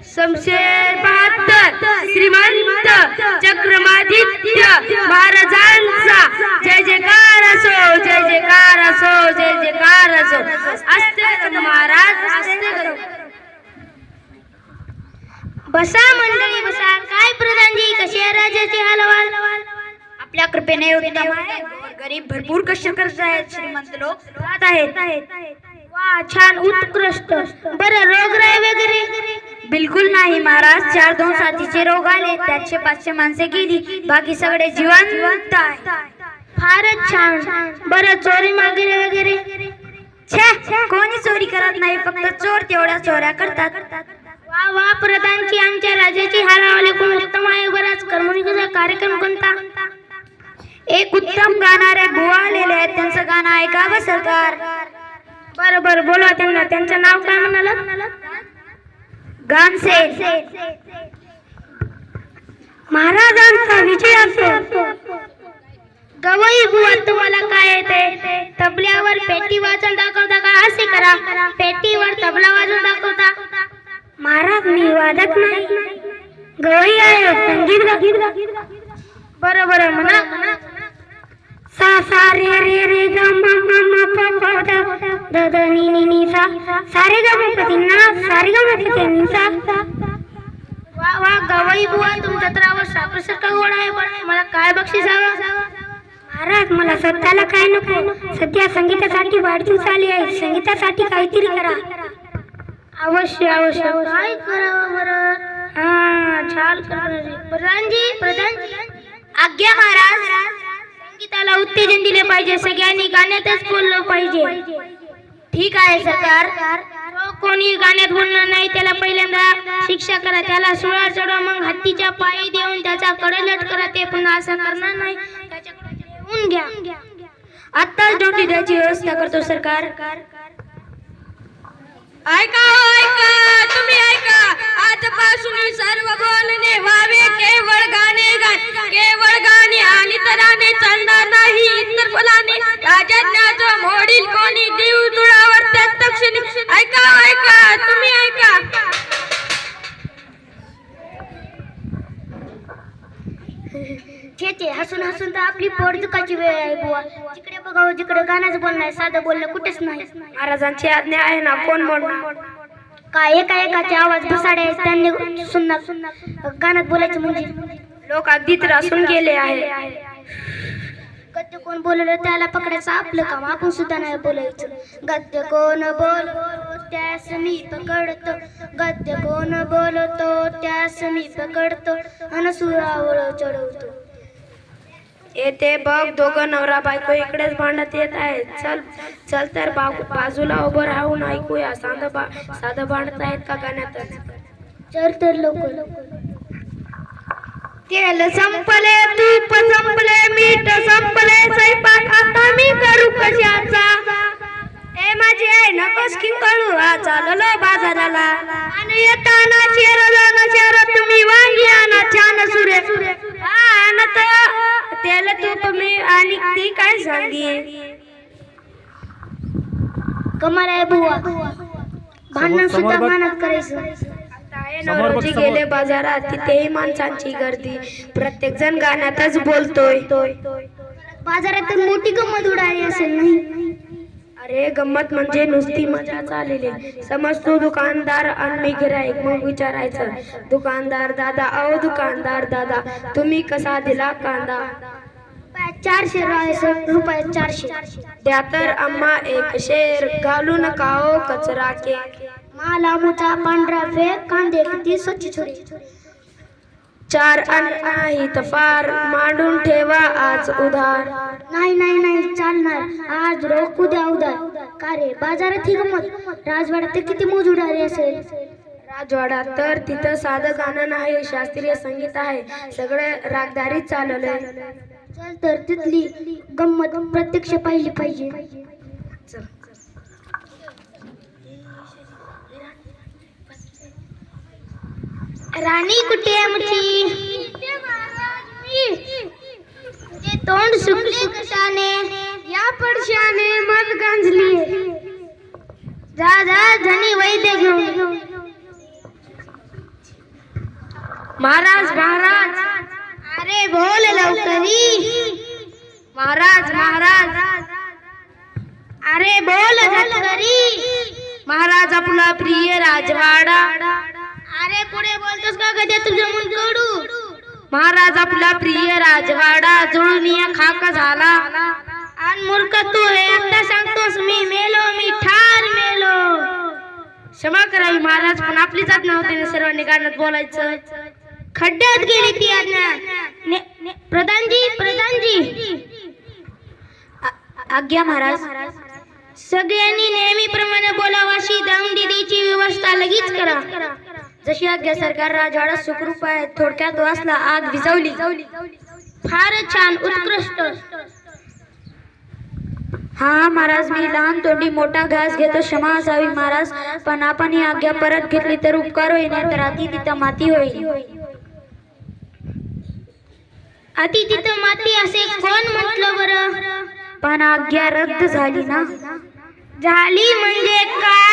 शमशेर 72 श्रीमंत चक्रमादित्य महाराजांचा जय जयकार असो, जय जयकार असो, जय जयकार असो. असते कदम महाराज, असते कदम. बसा मंडळी बसा. काय प्रधानजी, कसे आहे राजाचे हालवाल? आपल्या कृपेने उत्तम आहे. गरीब भरपूर कष्ट करत आहेत, श्रीमंत लोक राहत आहेत. वा, छान, उत्कृष्ट. बरं, रोगराई वगैरे? बिलकुल नाही महाराज. 4-2 साथीचे रोग आले, 400-500 माणसे गेली, बाकी सगळे जिवंत आहे. फारच छान. बरं, चोरी वगैरे वगैरे? छे, कोणी चोरी करत नाही, फक्त चोर तेवढ्या चोऱ्या करतात. वा वा प्रधानची, आमच्या राजाची हालावाले कोण उत्तम आहे. बराच करमणुकीचा कार्यक्रम कोणता? एक उत्तम गाणारे बुवा आलेले आहेत, त्यांचं गाणं ऐका ग सरकार. बरं बरं, बोला त्यांना. त्यांचं नाव काय म्हणाल? गानसेन. महाराजांचा विजय असो. गवई बुवा, तुम्हाला काय येते? तबल्यावर पेटी वाजवून दाखवता का? असे करा, पेटीवर तबला वाजवून दाखवता. महाराज, मी वादक नाही, गवई आहे, संगीत. बरं बरं, म्हणा. सा सा रे रे रे ग म म म प प द द द नी नी नी सा सा रे ग म प ती ना सा रे ग म प ती नी सा. वा वा, गवई बुवा, तुमच्या तर आवाज साखरेसारखा गोड आहे. पण मला काय बक्षीस हवं? महाराज, मला स्वतःला काय नको. सध्या संगीतासाठी वाढदिवस आली आहे, संगीतासाठी काहीतरी करा. अवश्य अवश्य. काय करावं बरं? हा, छान प्रधानजी. आज्ञा महाराज. संगीताला उत्तेजन दिले पाहिजे, सगळ्यांनी गाण्यातच बोललं पाहिजे. ठीक आहे सरकार. जो कोणी गाण्यात बोलणार नाही त्याला पहिल्यांदा शिक्षा करा, त्याला सुळा चढवा, मग हत्तीच्या पायी देऊन त्याचा कडलट करा. ते पुन्हा असं करणार नाही, त्याच्याकडे येऊन घ्या. आत्ताच ड्युटी द्यायची व्यवस्था करतो सरकार. ऐका तुम्ही ऐका. आजपासून सर्व बोलणे व्हावे केवळ गाणे केवळ गाणे आणि तराने चालणार नाही इतर फलाने. राजज्ञाचं मोडील कोणी देव तुळावर त्यात क्षणी. ऐका तुम्ही ऐका. छे, हसून हसून तर आपली पोट दुखायची वेळ आहे बुवा. जिकडे बघावं जिकडे गाण्याच बोलणं आहे, साधं बोलणं कुठेच नाही. महाराजांची आज्ञा आहे ना, कोण मोडणार? काय एकाचे आवाज घुसाडे, त्यांनी सुन्ना गाण्यात बोलायचं म्हणजे लोक अगदी त्रासून गेले आहे. गद्य कोण बोललं त्याला पकडायचं आपलं काम, आपण सुद्धा नाही बोलायचं. गद्य कोण बोलतो त्यास मी पकडतो, गद्य कोण बोलतो त्यास मी पकडतो, अनसुरावळ चढवतो. येते बघ, दोघं नवरा बायको इकडेच भांडत येत आहेत. चल तर बाजूला उभं राहून ऐकूया. साधं भांडत आहेत का गाण्यातच? चल तर लवकर. तेल संपले, तूप संपले, मीठ संपले, स्वयंपाक आता मी करू कशाचा? ए माझी आई नकोस की कळू. चाललो बाजाराला आणि येताना शेर तुम्ही वांगी आणा छान सुरे. आणत तेल तूप मी आणि ती काय सांगी. कमाल आहे बुवा, भांडण सुद्धा मनात करायचं. रोजी गेले बाजारात, तिथेही माणसांची गर्दी, प्रत्येक जण गाण्यातच बोलतोय. बाजारात मोठी गंमत उडाली असेल नाही? अरे गंमत म्हणजे नुसती मजा चाललेली. समज तू दुकानदार आणि मी गिऱ्हाईक. मग विचारायचं, दुकानदार दादा, अहो दुकानदार दादा, तुम्ही कसा दिला कांदा? 400 रुपये. 400 द्या तर अम्मा एक शेर, घालू नका हो कचरा के. माला मुचा पांढरा फेक, कांदे किती स्वच्छ छोरी. 4 नाहीत फार, मांडून ठेवा आज उधार. नाही चालणार, आज रोख उद्या उधार. का रे, बाजारात ही गंमत. राजवाड्यात किती मोज उडाली असेल. राजवाडा तर तिथं साधं गाणं नाही, शास्त्रीय संगीत आहे, सगळं रागदारीत चाललंय. चल तर तिथली गंमत प्रत्यक्ष पाहिली पाहिजे. राणी कुठे आहे मुठी? ते तोंड सुकले कशाने, या पडशाने मध गांजली. जा धनी वैद्य घेऊन. महाराज महाराज अरे बोल लवकरी. महाराज महाराज अरे बोल झटकरी. महाराज आपला प्रिय राजवाडा. अरे पुढे बोलतोस का गद्या तुझं मन कडू. महाराज आपला प्रिय राजवाडा जळून या खाक झाला. आणि मूर्ख तू हे आता सांगतोस मी मेलो, मी ठार मेलो. क्षमा करावी महाराज, पण आपली जात नव्हती ना सर्वांनी गाण्यात बोलायचं. खड्ड्यात गेली ती आज्ञा. प्रधानजी प्रधानजी. आज्ञा महाराज. सगळ्यांनी नेहमीप्रमाणे बोलावं अशी दमदिदीची व्यवस्था लगेच करा. जशी आज्ञा सरकार. राजवाडा सुखरूप आहे. थोडक्यात वाचला, आग विझवली. फारच छान, उत्कृष्ट. हा महाराज, मी लहान तोंडी मोठा घास घेतो, क्षमा असावी महाराज. पण आपण ही आज्ञा परत घेतली तर उपकार होईल, नाही तर अति तिथं माती होईल. अति तिथं माती असे कोण म्हटलं बरं? पण आज्ञा रद्द झाली ना. झाली म्हणजे काय?